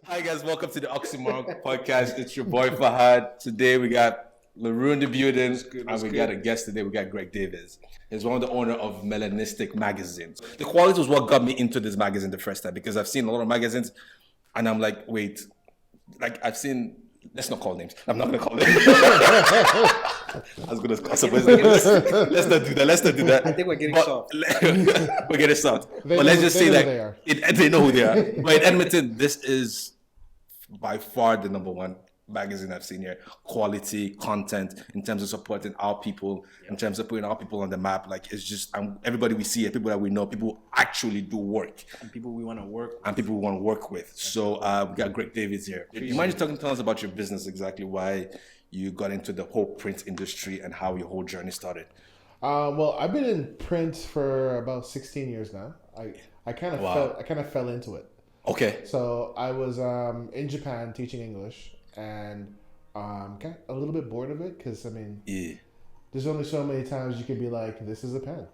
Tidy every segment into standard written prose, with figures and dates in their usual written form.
Hi guys, welcome to the Oxymoron podcast. It's your boy Fahad. Today we got LaRue in the building, and we got a guest today. We got Greg Davis. He's one of the owner of Melanistic Magazine. The quality was what got me into this magazine the first time because I've seen a lot of magazines, and I'm like, wait, like I've seen. Let's not call names. I'm not gonna call names. I was gonna call somebody. Let's not do that. Let's not do that. I think we're getting soft. We're getting soft. But let's just say like they know who they are. But in Edmonton, this is by far the number one magazine I've seen here. Quality content in terms of supporting our people, in terms of putting our people on the map. Like it's just everybody we see, people that we know, people actually do work, and people we want to work with. and people we want to work with. So we got Greg Davis here. Do you mind just tell us about your business, exactly why you got into the whole print industry and how your whole journey started? Well, I've been in print for about 16 years now. I kind of fell into it. Okay. So I was in Japan teaching English and kind of a little bit bored of it because, I mean, there's only so many times you can be like, this is a pen.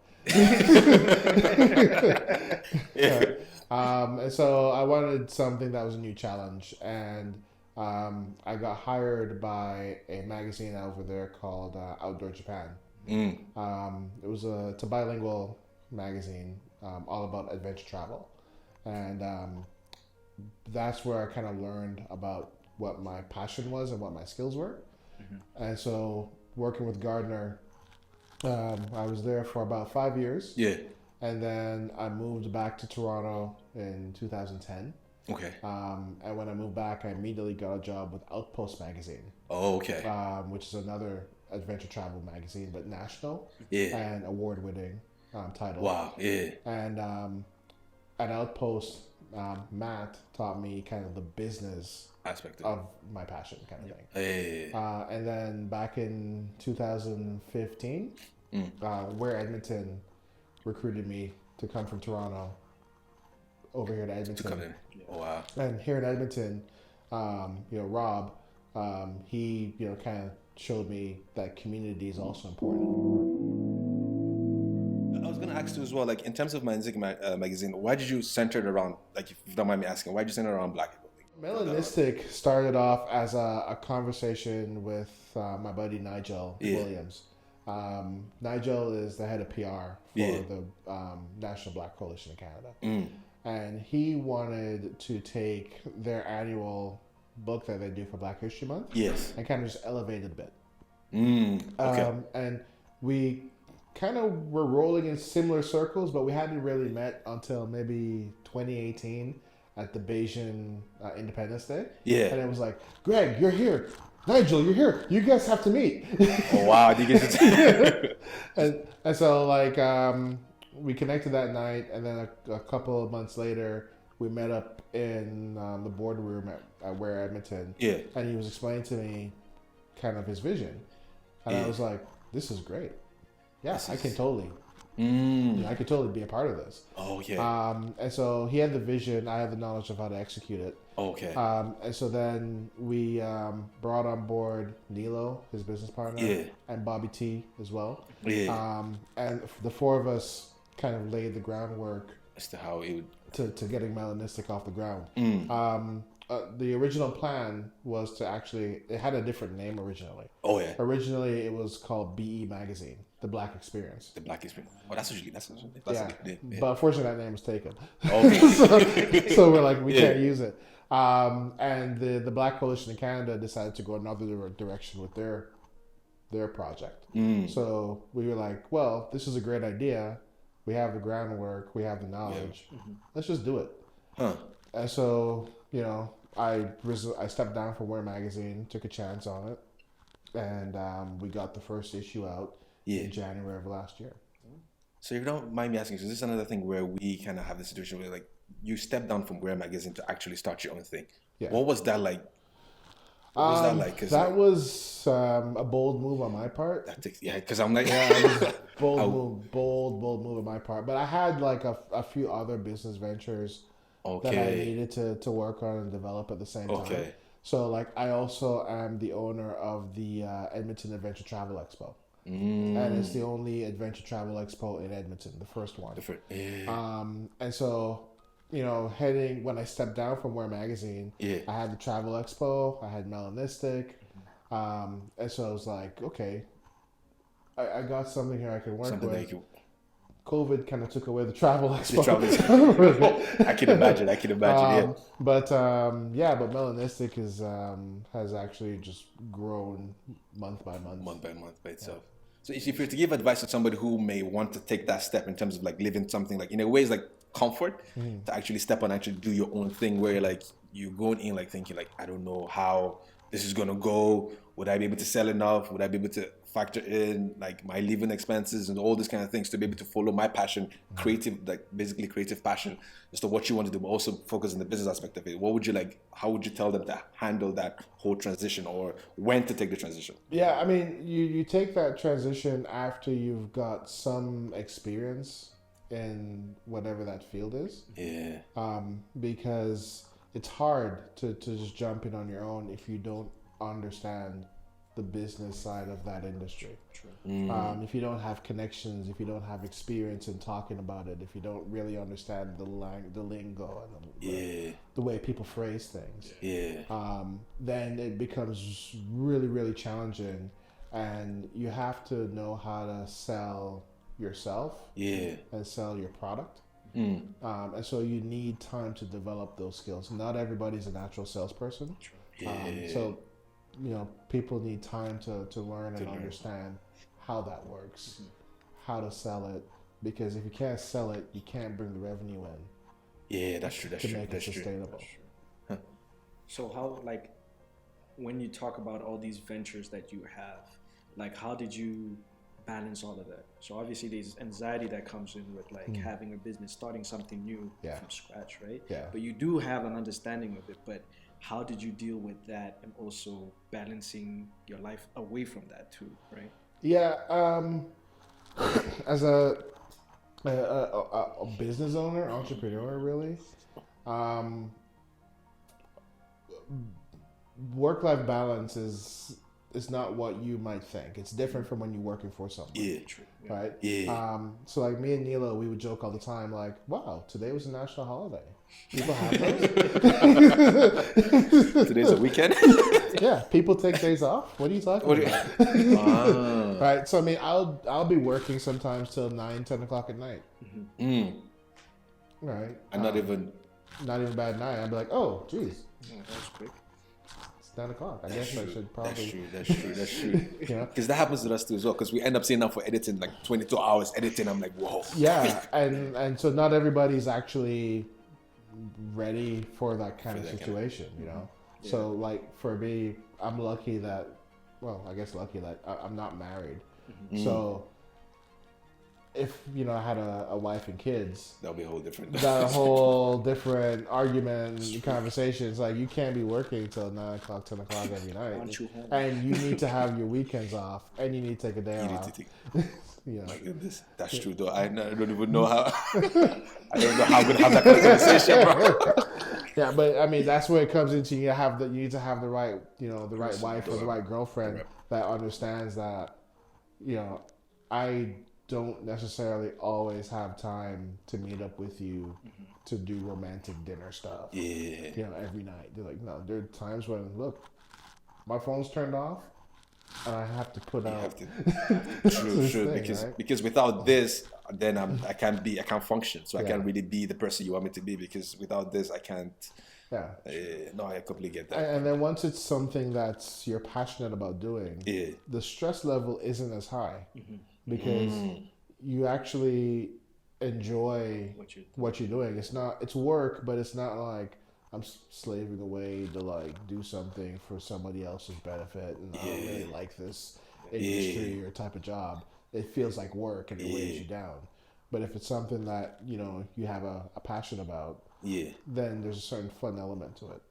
And so I wanted something that was a new challenge. And I got hired by a magazine over there called Outdoor Japan. It was it's a bilingual magazine all about adventure travel. And that's where I kind of learned about what my passion was and what my skills were. And so working with Gardner, I was there for about 5 years. Yeah. And then I moved back to Toronto in 2010. Okay. And when I moved back, I immediately got a job with Outpost Magazine. Oh, okay. Which is another adventure travel magazine, but national. Yeah. And award-winning title. Wow. Yeah. And at Outpost, Matt taught me kind of the business Aspect of my passion kind of thing. Hey. And then back in 2015, where Edmonton recruited me to come from Toronto over here to Edmonton. To come in. Oh, wow. And here in Edmonton, Rob, he, kind of showed me that community is also important. I was going to ask you as well, like in terms of Melanistic Magazine, why did you center it around, like if you don't mind me asking, why did you center it around Black people? Melanistic started off as a conversation with my buddy Nigel Williams. Nigel is the head of PR for the National Black Coalition in Canada. And he wanted to take their annual book that they do for Black History Month and kind of just elevate it a bit. Okay. And we kind of were rolling in similar circles, but we hadn't really met until maybe 2018 at the Bayesian Independence Day. Yeah. And it was like, Greg, you're here. Nigel, you're here. You guys have to meet. Oh, wow. Did you get to and so, like, we connected that night, and then a couple of months later, we met up in the boardroom at Where Edmonton. Yeah. And he was explaining to me kind of his vision. And I was like, this is great. Yeah, I can totally. I could totally be a part of this. Oh, yeah. And so he had the vision. I had the knowledge of how to execute it. Okay. And so then we brought on board Nilo, his business partner, and Bobby T as well. Yeah. And the four of us kind of laid the groundwork as to how it would to getting Melanistic off the ground. The original plan was to actually, it had a different name originally. Oh, yeah. Originally, it was called BE Magazine, The Black Experience. The Black Experience. Oh, that's yeah. But unfortunately, that name was taken. Okay. so we're like, we can't use it. And the Black Coalition in Canada decided to go another direction with their project. So we were like, well, this is a great idea. We have the groundwork. We have the knowledge. Let's just do it. Huh. And so, I stepped down from Where Magazine, took a chance on it, and we got the first issue out in January of last year. So if you don't mind me asking, so this is another thing where we kind of have the situation where like you stepped down from Where Magazine to actually start your own thing. Yeah. What was that like? What was that like? That was a bold move on my part. Because I'm like... it was a bold move on my part. But I had like a few other business ventures that I needed to work on and develop at the same time. So like I also am the owner of the Edmonton Adventure Travel Expo. And it's the only adventure travel expo in Edmonton, the first one. And so when I stepped down from Wear Magazine, I had the Travel Expo, I had Melanistic, and so I was like, okay, I got something here I can work with. COVID kind of took away the Travel Expo. I can imagine. But Melanistic has actually just grown month by month by itself. So if you were to give advice to somebody who may want to take that step in terms of like living something like in a way is like comfort to actually step on, actually do your own thing, where like you're going in like thinking like, I don't know how this is gonna go. Would I be able to sell enough? Would I be able to factor in like my living expenses and all these kind of things to be able to follow my passion, creative passion as to what you want to do, but also focus on the business aspect of it? What would you like? How would you tell them to handle that whole transition, or when to take the transition? Yeah, I mean, you take that transition after you've got some experience in whatever that field is. Yeah. Because it's hard to just jump in on your own if you don't understand the business side of that industry. If you don't have connections, if you don't have experience in talking about it, if you don't really understand the lingo and the way people phrase things, then it becomes really, really challenging, and you have to know how to sell yourself and sell your product. And so you need time to develop those skills. Not everybody's a natural salesperson. So people need time to learn and understand how that works, how to sell it, because if you can't sell it, you can't bring the revenue in. Yeah, that's true. To make it sustainable. Huh. So how, like, when you talk about all these ventures that you have, like, how did you balance all of that? So obviously there's anxiety that comes in with like having a business, starting something new from scratch, right? But you do have an understanding of it, but how did you deal with that, and also balancing your life away from that too, right? As a business owner, entrepreneur, really, work-life balance is not what you might think. It's different from when you're working for someone. Right? So like me and Nilo, we would joke all the time, like, wow, today was a national holiday. People have those. Today's a weekend. Yeah, people take days off. What are you talking about? Right. So I mean, I'll be working sometimes till 9, 10 o'clock at night. Right. I'm not even bad night. I'd be like, oh, geez. That's quick. It's 9 o'clock. I guess I should probably. That's true. Because that happens to us too as well. Because we end up seeing that for editing, like 22 hours editing. I'm like, whoa. Yeah, and so not everybody's actually ready for that kind of situation, So like for me, I'm lucky that I'm not married. So if I had a wife and kids, that'll be a whole different argument and conversations. Like, you can't be working till 9 o'clock, 10 o'clock every night, and you need to have your weekends off, and you need to take a day off. My goodness, that's true though. I don't even know how. I don't know how I'm gonna have that conversation, bro. Yeah, but I mean, that's where it comes into. You need to have the right, the right wife or the right girlfriend that understands that, I don't necessarily always have time to meet up with you to do romantic dinner stuff. Every night. They're like, no, there are times when, look, my phone's turned off, and I have to put out. True. Because without this, then I can't function. So I can't really be the person you want me to be, because without this, I can't. Yeah. No, I completely get that. And then once it's something that's you're passionate about doing, the stress level isn't as high because you actually enjoy what you're doing. It's work, but it's not like I'm slaving away to like do something for somebody else's benefit, and I don't really like this industry or type of job. It feels like work, and it weighs you down. But if it's something that you have a passion about, then there's a certain fun element to it.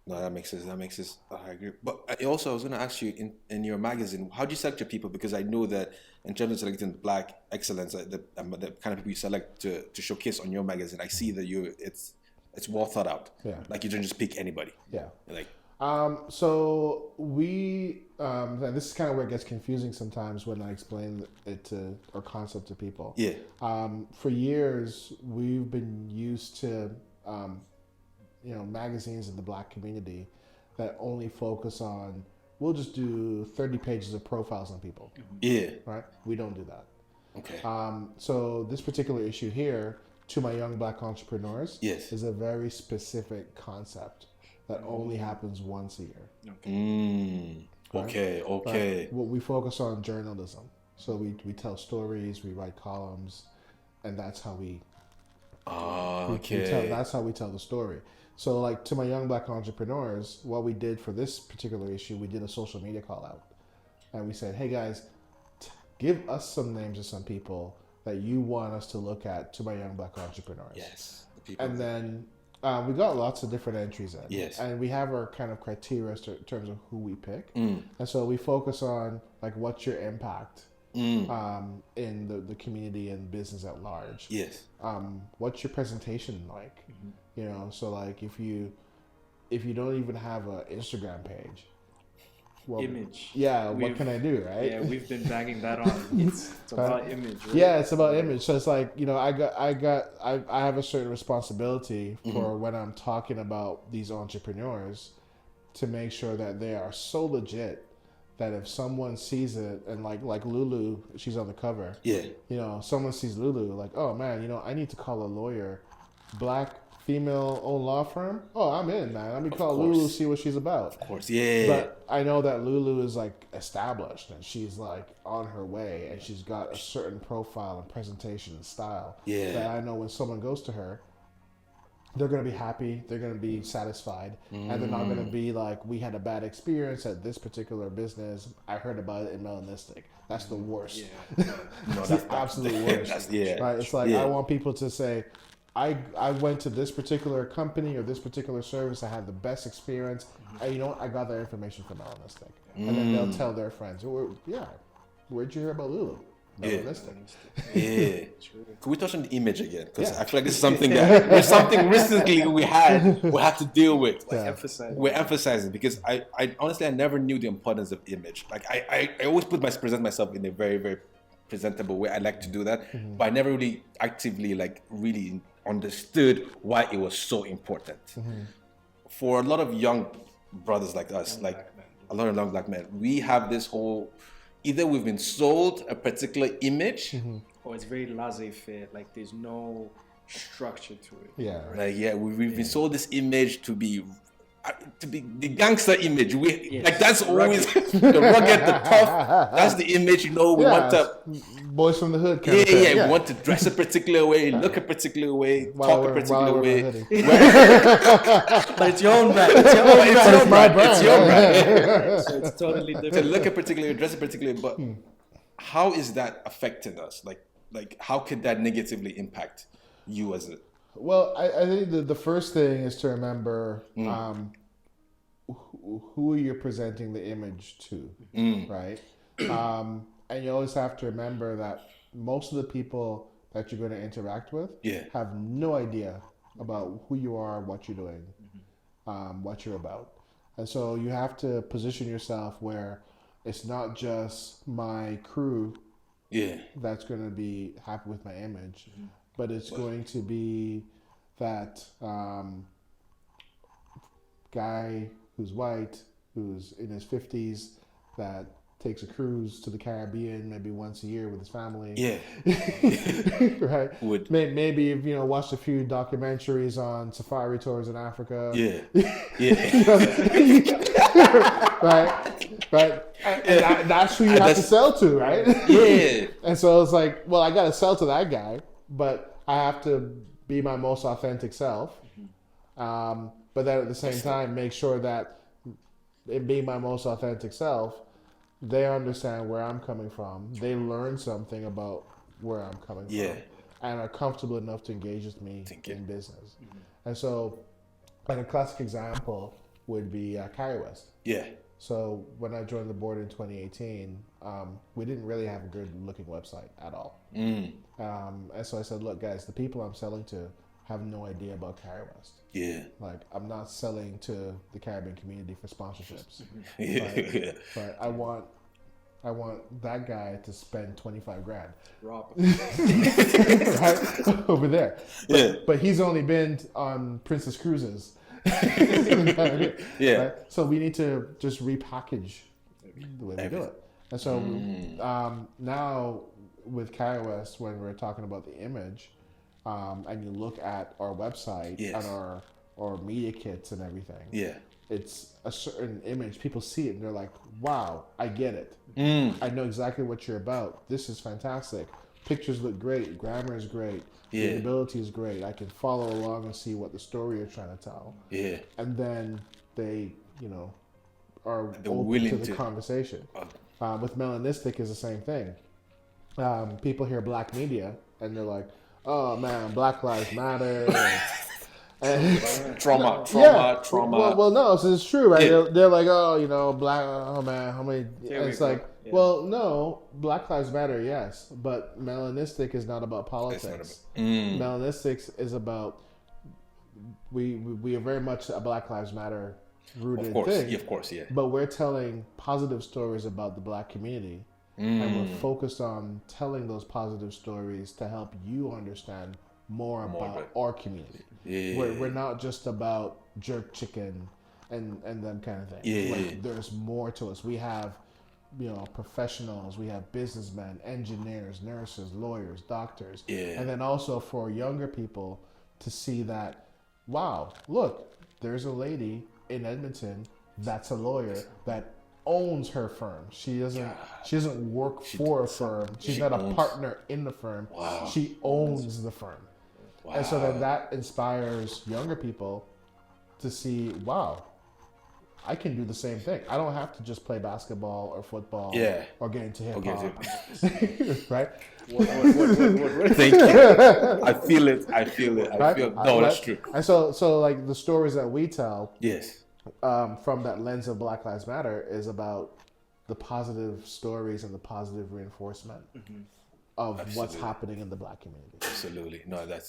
No, that makes sense. I agree. But I was going to ask you, in your magazine, how do you select your people? Because I know that in terms of selecting Black excellence, the kind of people you select to showcase on your magazine, I see that it's well thought out. Yeah. Like, you don't just pick anybody. Yeah. Like, So we, and this is kind of where it gets confusing sometimes when I explain it to our concept to people. Yeah. For years, we've been used to, magazines in the Black community that only focus on. We'll just do 30 pages of profiles on people. Yeah. Right. We don't do that. Okay. So this particular issue here, to my young Black entrepreneurs, yes, is a very specific concept that only happens once a year. Okay. Right? Okay. Right? Well, we focus on journalism. So we tell stories, we write columns, and that's how that's how we tell the story. So like to my young Black entrepreneurs, what we did for this particular issue, we did a social media call out. And we said, hey guys, give us some names of some people that you want us to look at to my young Black entrepreneurs. Yes. And then we got lots of different entries in. Yes. And we have our kind of criteria in terms of who we pick. And so we focus on like what's your impact in the community and business at large. Yes. What's your presentation like? So like if you don't even have an Instagram page. Well, image. Yeah, what can I do, right? Yeah, we've been banging that on. It's about image. Right? Yeah, it's about image. So it's like, I have a certain responsibility for when I'm talking about these entrepreneurs to make sure that they are so legit that if someone sees it and like Lulu, she's on the cover. Yeah. Someone sees Lulu like, oh man, I need to call a lawyer, Black female-owned law firm. Oh, I'm in, man. Let me call Lulu, see what she's about. Of course, yeah. But I know that Lulu is like established and she's like on her way and she's got a certain profile and presentation and style. Yeah. That I know when someone goes to her, they're going to be happy, they're going to be satisfied, and they're not going to be like, we had a bad experience at this particular business. I heard about it in Melanistic. That's the worst. Yeah. That's the absolute worst. Right? It's like, I want people to say, I went to this particular company or this particular service. I had the best experience. And I got that information from Melanistic. And then they'll tell their friends, where'd you hear about Lulu? Melanistic. Yeah. Can we touch on the image again? Because I feel like this is something that there's something recently we had to deal with. We're emphasizing because I honestly I never knew the importance of image. Like I always present myself in a very, very presentable way. I like to do that, but I never really actively really understood why it was so important. For a lot of young brothers like us, a lot of young Black men, we have this whole, either we've been sold a particular image, or it's very laissez-faire, like there's no structure to it. Yeah. Right? We've been sold this image to be the gangster image. That's always the rugged, the tough. That's the image. We want to boys from the hood. We want to dress a particular way, look a particular way, talk a particular way. But it's your own brand. It's your own brand. So it's totally different. To look a particular way, dress a particular way. But how is that affecting us? Like how could that negatively impact you as a? Well, I think the first thing is to remember who you're presenting the image to, right? And you always have to remember that most of the people that you're going to interact with have no idea about who you are, what you're doing, what you're about. And so you have to position yourself where it's not just my crew that's going to be happy with my image, but it's going to be that guy who's white, who's in his 50s, that takes a cruise to the Caribbean maybe once a year with his family. Yeah. Right? Maybe you've watched a few documentaries on safari tours in Africa. Yeah. Right? And that's who you have to sell to, right? Yeah. And so it's like, well, I got to sell to that guy, but I have to be my most authentic self. But then at the same time, make sure that in being my most authentic self, they understand where I'm coming from. They learn something about where I'm coming from. And are comfortable enough to engage with me in business. And so, like a classic example would be Carrie West. Yeah. So when I joined the board in 2018, we didn't really have a good looking website at all. And so I said, look, guys, the people I'm selling to have no idea about Carrie West. Yeah. Like, I'm not selling to the Caribbean community for sponsorships. Yeah. But I want that guy to spend $25,000. Rob. Right? Over there. But he's only been on Princess Cruises. Yeah. Right? So we need to just repackage the way we do it. And so now with Carrie West, when we're talking about the image, and you look at our website and our media kits and everything, it's a certain image. People see it and they're like, wow, I get it. I know exactly what you're about. This is fantastic. Pictures look great. Grammar is great. Readability is great. I can follow along and see what the story you're trying to tell. Yeah. And then they, are They're open willing to the conversation. With Melanistic is the same thing. People hear black media and they're like, oh man, Black Lives Matter. And trauma. Well, no, so it's true, right? They're like, oh, black. Oh man, how many? And it's like, well, no, Black Lives Matter, yes, but Melanistic is not about politics. Melanistic is about we are very much a Black Lives Matter rooted thing. Of course, yeah. But we're telling positive stories about the black community, and we're focused on telling those positive stories to help you understand more about our community. We're not just about jerk chicken and them kind of thing. Like, there's more to us. We have, professionals. We have businessmen, engineers, nurses, lawyers, doctors, and then also for younger people to see that, wow, look, there's a lady in Edmonton that's a lawyer that owns her firm. She doesn't work for a firm. She's not a partner in the firm. Wow. She owns the firm. Wow. And so then that inspires younger people to see, wow, I can do the same thing. I don't have to just play basketball or football or get into hip hop. Right? Thank you. I feel it. Right? No, that's true. And so like the stories that we tell from that lens of Black Lives Matter is about the positive stories and the positive reinforcement of what's happening in the black community. Absolutely. No, that's